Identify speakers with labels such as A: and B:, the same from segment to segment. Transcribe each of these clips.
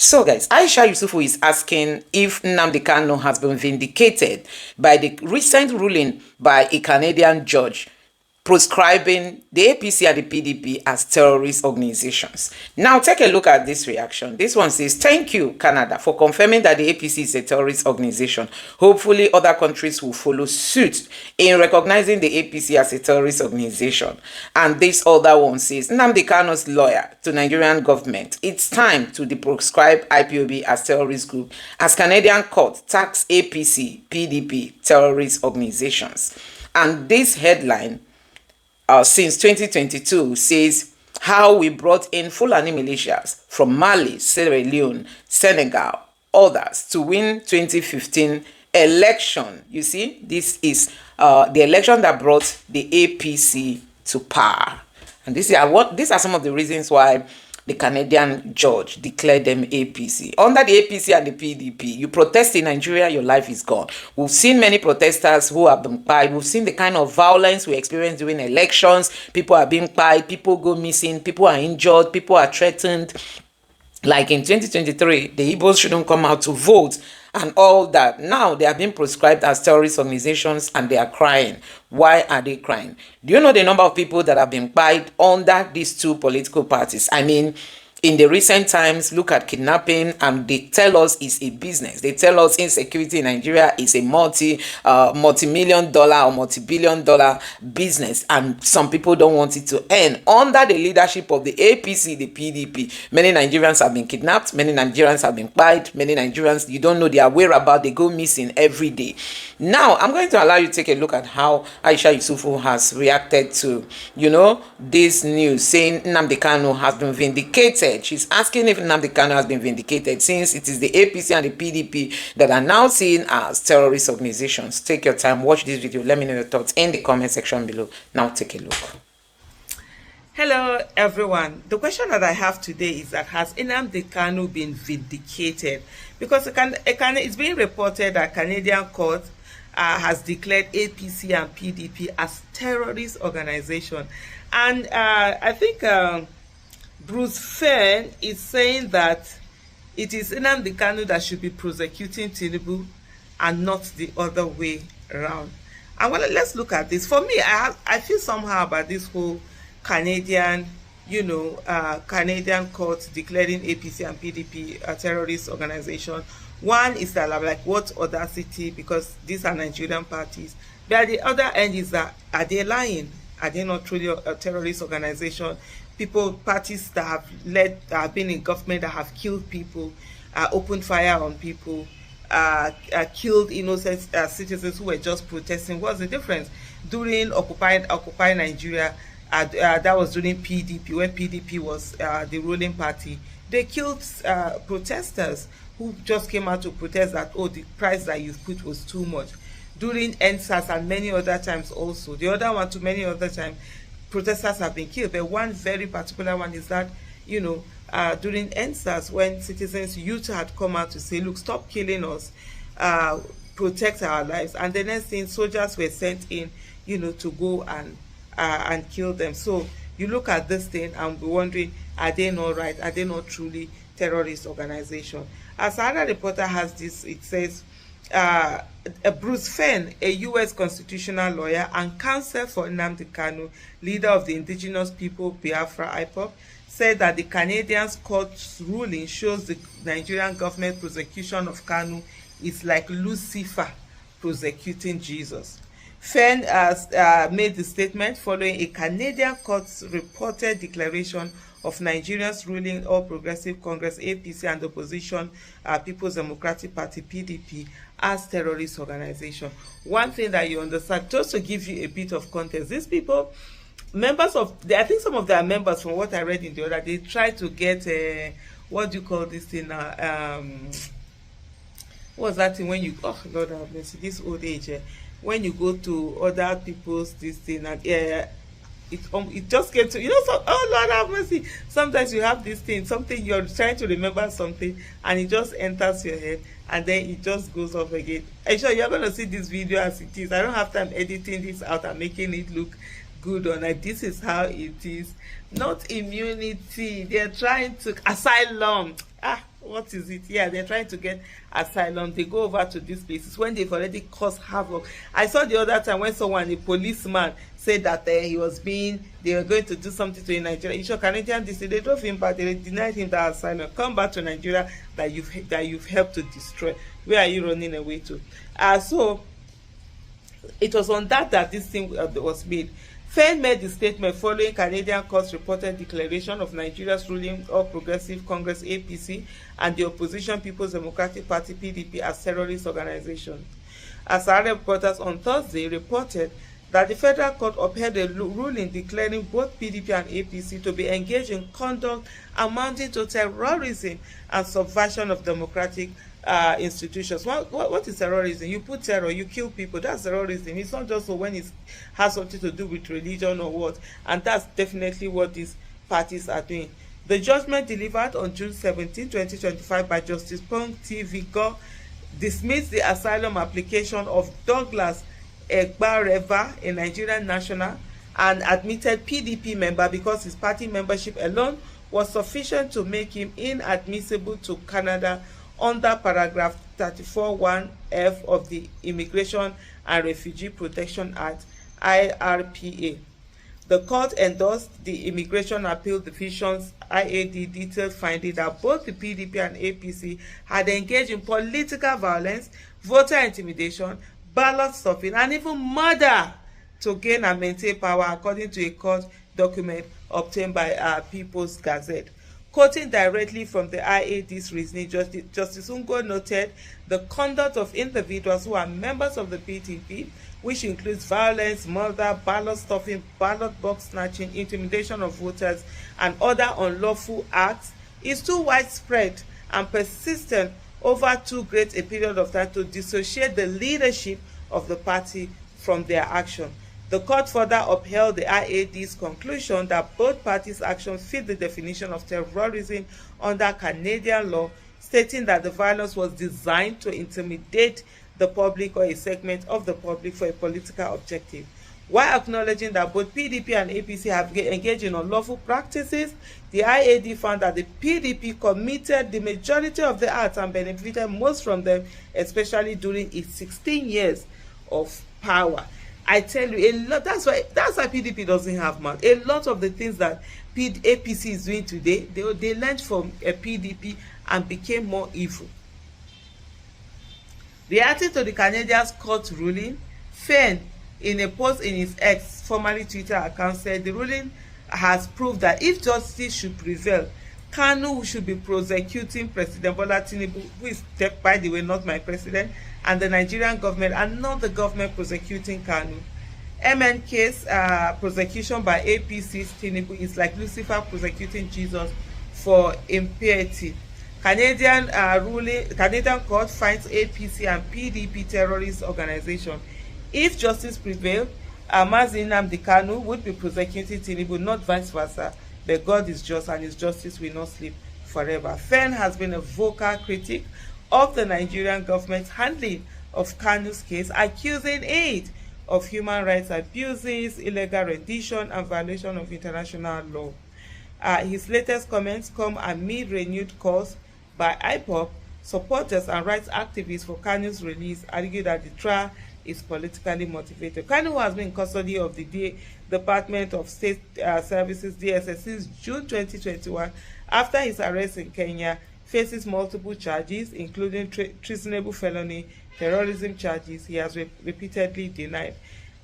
A: So guys, Aisha Yesufu is asking if Nnamdi Kanu has been vindicated by the recent ruling by a Canadian judge proscribing the APC and the PDP as terrorist organizations. Now take a look at this reaction. This one says, "Thank you, Canada, for confirming that the APC is a terrorist organization. Hopefully other countries will follow suit in recognizing the APC as a terrorist organization." And this other one says, "Nnamdi Kanu's lawyer to Nigerian government, it's time to deproscribe IPOB as terrorist group as Canadian court tax APC, PDP terrorist organizations." And this headline since 2022 says how we brought in Fulani militias from Mali, Sierra Leone, Senegal, others to win 2015 election. You see, this is the election that brought the APC to power. And these are some of the reasons why the Canadian judge declared them APC. Under the APC and the PDP, you protest in Nigeria, your life is gone. We've seen many protesters who have been killed. We've seen the kind of violence we experience during elections. People are being killed, people go missing, people are injured, people are threatened. Like in 2023, the Igbos shouldn't come out to vote and all that. Now they are being proscribed as terrorist organizations and they are crying. Why are they crying? Do you know the number of people that have been killed under these two political parties? I mean, in the recent times, look at kidnapping, and they tell us it's a business. They tell us insecurity in Nigeria is a multi-million dollar or multi-billion dollar business, and some people don't want it to end. Under the leadership of the APC, the PDP, many Nigerians have been kidnapped, many Nigerians have been killed, many Nigerians, you don't know their whereabouts, they go missing every day. Now, I'm going to allow you to take a look at how Aisha Yesufu has reacted to, this news saying Nnamdi Kanu has been vindicated. She's asking if Nnamdi Kanu has been vindicated since it is the APC and the PDP that are now seen as terrorist organizations. Take your time, watch this video. Let me know your thoughts in the comment section below. Now take a look.
B: Hello everyone. The question that I have today is that has Nnamdi Kanu been vindicated? Because it's being reported that Canadian court has declared APC and PDP as terrorist organization, and I think Bruce Fenn is saying that it is Nnamdi Kanu that should be prosecuting Tinubu and not the other way around. And well, let's look at this. For me, I feel somehow about this whole Canadian, Canadian court declaring APC and PDP a terrorist organization. One is that I'm like, what audacity, because these are Nigerian parties. But at the other end is that, are they lying? Are they not truly a terrorist organization? Parties that have been in government that have killed people, opened fire on people, killed innocent citizens who were just protesting. What's the difference? During Occupy Nigeria, that was during PDP, when PDP was the ruling party. They killed protesters who just came out to protest that, oh, the price that you put was too much. During NSAS and many other times also. The other one, to many other times, protesters have been killed. But one very particular one is that, during NSAS, when citizens, youth had come out to say, look, stop killing us, protect our lives. And the next thing, soldiers were sent in, to go and kill them. So you look at this thing and be wondering, are they not right? Are they not truly terrorist organization? As another reporter has this, it says, Bruce Fenn, a U.S. constitutional lawyer and counsel for Nnamdi Kanu, leader of the indigenous people Biafra IPOB, said that the Canadian court's ruling shows the Nigerian government prosecution of Kanu is like Lucifer prosecuting Jesus. Fenn made the statement following a Canadian court's reported declaration of Nigeria's ruling All Progressive Congress APC and opposition People's Democratic Party PDP as terrorist organization. One thing that you understand, just to give you a bit of context, these people, I think some of their members, from what I read in the other, they try to get what do you call this thing now? What's that thing when you, oh Lord have mercy, this old age, when you go to other people's this thing and it just gets to, oh Lord have mercy, sometimes you have this thing, something you're trying to remember something and it just enters your head and then it just goes off again. I'm sure you're going to see this video as it is. I don't have time editing this out and making it look good or like this is how it is. Not immunity, they're trying to asylum. What is it? Yeah, they're trying to get asylum. They go over to these places when they've already caused havoc. I saw the other time when someone, a policeman, said that they were going to do something to a Nigerian. You Canadian, they drove him back. They denied him that asylum. Come back to Nigeria that you've helped to destroy. Where are you running away to? So it was on that this thing was made. Fain made the statement following Canadian court's reported declaration of Nigeria's ruling All Progressive Congress APC and the opposition People's Democratic Party PDP as terrorist organizations. Asare reporters on Thursday reported that the federal court upheld a ruling declaring both PDP and APC to be engaged in conduct amounting to terrorism and subversion of democratic institutions. What is terrorism? You put terror, you kill people. That's terrorism. It's not just so when it has something to do with religion or what. And that's definitely what these parties are doing. The judgment delivered on June 17, 2025 by Justice Pong T.V. Govt dismissed the asylum application of Douglas Egbareva, a Nigerian national, and admitted PDP member because his party membership alone was sufficient to make him inadmissible to Canada under paragraph 34(1)(f) of the Immigration and Refugee Protection Act (IRPA). The court endorsed the Immigration Appeal Division's IAD detailed finding that both the PDP and APC had engaged in political violence, voter intimidation, ballot stuffing, and even murder to gain and maintain power, according to a court document obtained by People's Gazette. Quoting directly from the IAD's reasoning, Justice Ungo noted the conduct of individuals who are members of the PDP, which includes violence, murder, ballot stuffing, ballot box snatching, intimidation of voters, and other unlawful acts, is too widespread and persistent over too great a period of time to dissociate the leadership of the party from their action. The court further upheld the IAD's conclusion that both parties' actions fit the definition of terrorism under Canadian law, stating that the violence was designed to intimidate the public or a segment of the public for a political objective. While acknowledging that both PDP and APC have engaged in unlawful practices, the IAD found that the PDP committed the majority of the acts and benefited most from them, especially during its 16 years of power. I tell you, a lot. That's why PDP doesn't have mouth. A lot of the things that APC is doing today, they learned from a PDP and became more evil. Reacting to the Canadian court ruling, Fain, in a post in his X, formerly Twitter account, said the ruling has proved that if justice should prevail, Kanu should be prosecuting President Bola Tinubu, who is, by the way, not my president, and the Nigerian government, and not the government prosecuting Kanu. MNK's prosecution by APC's Tinubu is like Lucifer prosecuting Jesus for impiety. Canadian court finds APC and PDP terrorist organization. If justice prevails, Nnamdi Kanu would be prosecuting Tinubu, not vice versa. But God is just and his justice will not sleep forever. Fain has been a vocal critic of the Nigerian government's handling of Kanu's case, accusing it of human rights abuses, illegal rendition, and violation of international law. His latest comments come amid renewed calls by IPOB supporters and rights activists for Kanu's release, argue that the trial is politically motivated. Kanu has been in custody of the Department of State Services DSS since June 2021 after his arrest in Kenya, faces multiple charges including treasonable felony, terrorism charges he has repeatedly denied.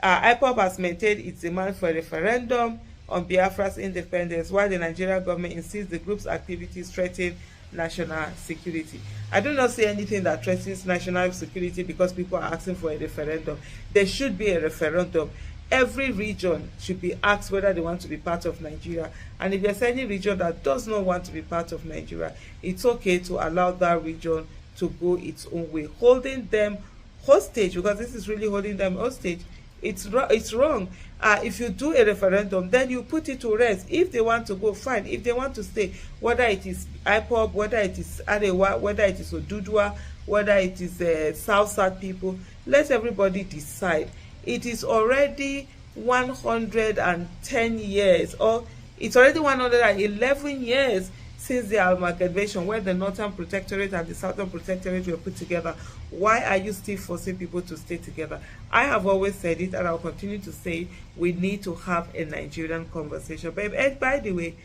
B: IPOB has maintained its demand for a referendum on Biafra's independence, while the Nigerian government insists the group's activities threaten national security. I do not see anything that threatens national security because people are asking for a referendum. There should be a referendum. Every region should be asked whether they want to be part of Nigeria. And if there's any region that does not want to be part of Nigeria, it's okay to allow that region to go its own way. Holding them hostage, because this is really holding them hostage, it's wrong. If you do a referendum, then you put it to rest. If they want to go, fine. If they want to stay, whether it is IPOB, whether it is Arewa, whether it is Odudua, whether it is South people, let everybody decide. It is already 110 years, or it's already 111 years since the amalgamation, when the Northern Protectorate and the Southern Protectorate were put together, why are you still forcing people to stay together? I have always said it, and I'll continue to say, we need to have a Nigerian conversation. But by the way,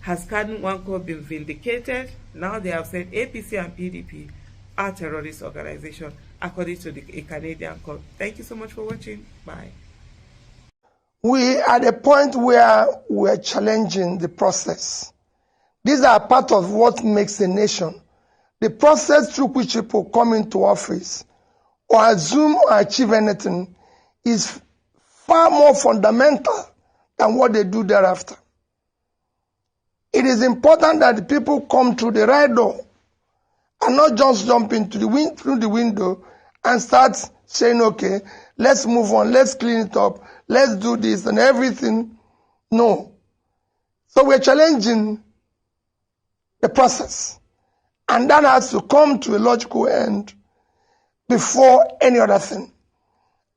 B: has Kanu Wanko been vindicated? Now they have said APC and PDP are terrorist organizations, according to a Canadian court. Thank you so much for watching. Bye.
C: We are at a point where we are challenging the process. These are part of what makes a nation. The process through which people come into office or assume or achieve anything is far more fundamental than what they do thereafter. It is important that the people come through the right door and not just jump into through the window and start saying, okay, let's move on, let's clean it up, let's do this and everything. No. So we're challenging the process. And that has to come to a logical end before any other thing.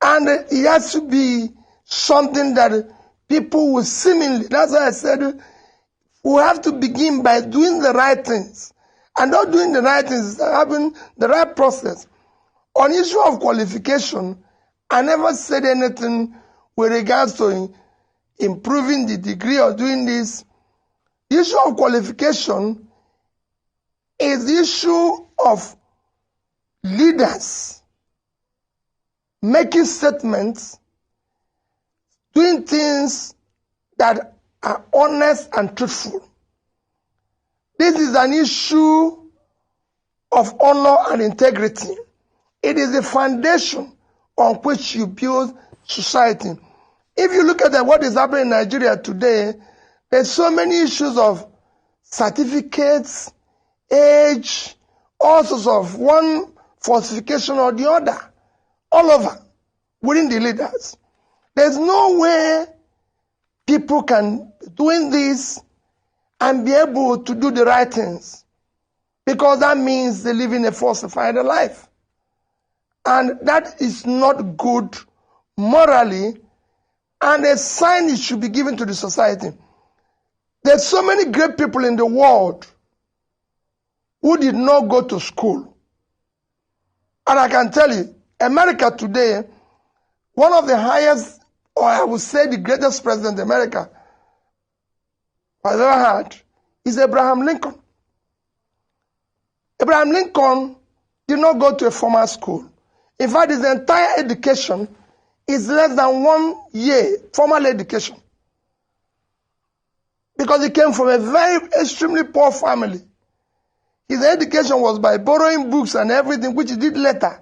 C: And it has to be something that people will seemingly, that's why I said, we have to begin by doing the right things. And not doing the right things is having the right process. On issue of qualification, I never said anything with regards to improving the degree or doing this. The issue of qualification is the issue of leaders making statements, doing things that are honest and truthful. This is an issue of honor and integrity. It is the foundation on which you build society. If you look at what is happening in Nigeria today, there's so many issues of certificates, age, all sorts of one falsification or the other, all over, within the leaders. There's no way people can be doing this and be able to do the right things, because that means they live in a falsified life. And that is not good morally, and a sign it should be given to the society. There's so many great people in the world who did not go to school. And I can tell you, America today, one of the highest, or I would say the greatest president America has ever had, is Abraham Lincoln. Abraham Lincoln did not go to a formal school. In fact, his entire education is less than 1 year formal education, because he came from a very extremely poor family. His education was by borrowing books and everything, which he did later.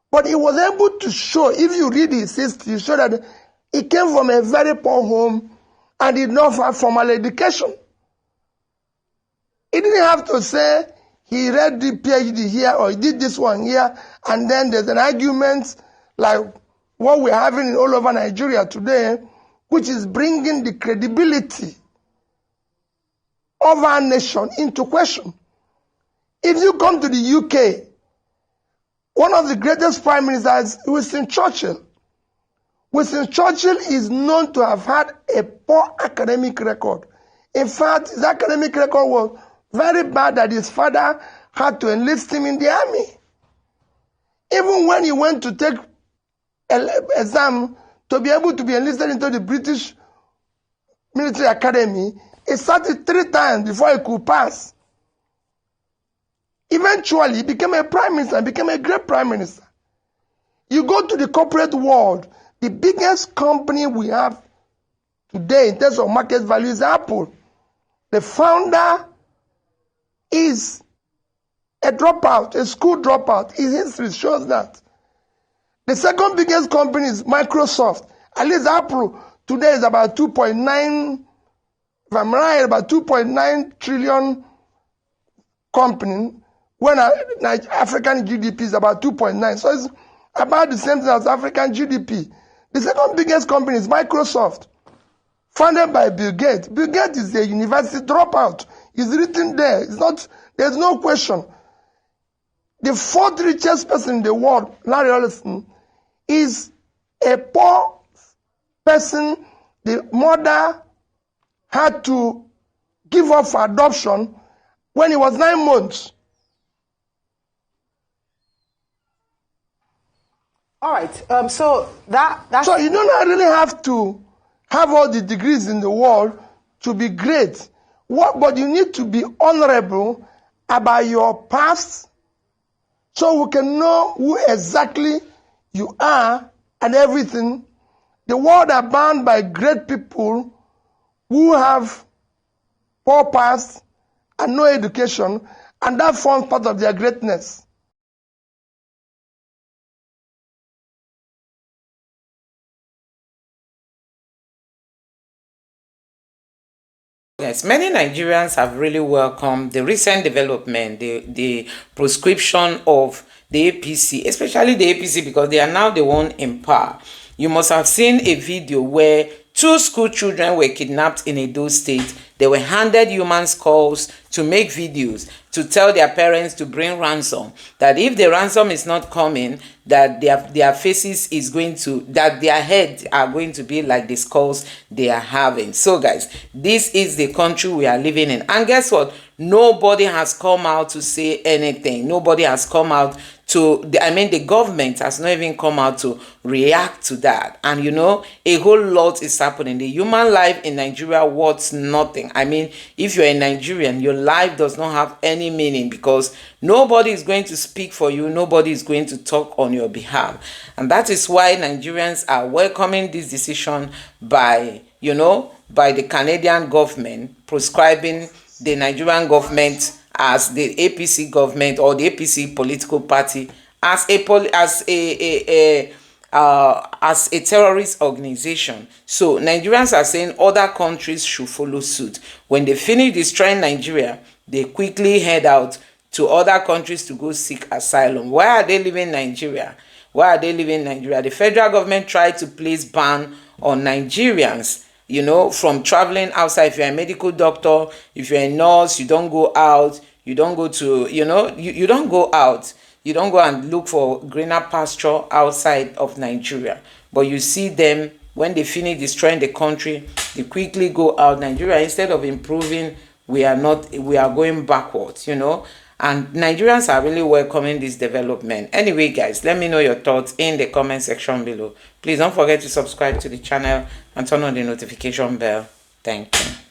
C: But he was able to show, if you read his history, you show that he came from a very poor home and did not have formal education. He didn't have to say he read the PhD here or he did this one here, and then there's an argument like what we're having all over Nigeria today, which is bringing the credibility of our nation into question. If you come to the UK, one of the greatest prime ministers, Winston Churchill. Winston Churchill is known to have had a poor academic record. In fact, his academic record was very bad that his father had to enlist him in the army. Even when he went to take an exam to be able to be enlisted into the British Military Academy, he sat it 3 times before he could pass. Eventually, he became a prime minister, became a great prime minister. You go to the corporate world, the biggest company we have today in terms of market value is Apple. The founder is a dropout, a school dropout. His history shows that. The second biggest company is Microsoft. At least Apple today is about 2.9, if I'm right, about 2.9 trillion company, when African GDP is about 2.9. So it's about the same thing as African GDP. The second biggest company is Microsoft, founded by Bill Gates. Bill Gates is a university dropout. It's written there. It's not, there's no question. The 4th richest person in the world, Larry Ellison, is a poor person. The mother had to give up for adoption when he was 9 months.
A: All right. So that's
C: So you don't really have to have all the degrees in the world to be great. But you need to be honorable about your past, so we can know who exactly you are and everything. The world are bound by great people who have poor past and no education, and that forms part of their greatness.
A: Yes, many Nigerians have really welcomed the recent development, the proscription of the APC, especially the APC, because they are now the one in power. You must have seen a video where 2 school children were kidnapped in Edo State. They were handed human skulls to make videos to tell their parents to bring ransom. That if the ransom is not coming, that their faces is going to, that their heads are going to be like the skulls they are having. So guys, this is the country we are living in. And guess what? Nobody has come out to say anything. Nobody has come out to, the government has not even come out to react to that. And you know, a whole lot is happening. The human life in Nigeria worth nothing. I mean, if you're a Nigerian, your life does not have any meaning, because nobody is going to speak for you. Nobody is going to talk on your behalf. And that is why Nigerians are welcoming this decision by, you know, by the Canadian government proscribing the Nigerian government as the APC government, or the APC political party, as a terrorist organization. So Nigerians are saying other countries should follow suit. When they finish destroying Nigeria, they quickly head out to other countries to go seek asylum. Why are they leaving Nigeria? Why are they leaving Nigeria? The federal government tried to place ban on Nigerians, you know, from traveling outside. If you're a medical doctor, if you're a nurse, you don't go out, you don't go to, you know, you don't go out, you don't go and look for greener pasture outside of Nigeria. But you see them, when they finish destroying the country, they quickly go out. Nigeria, instead of improving, we are going backwards, you know. And Nigerians are really welcoming this development. Anyway guys, let me know your thoughts in the comment section below. Please don't forget to subscribe to the channel and turn on the notification bell. Thank you.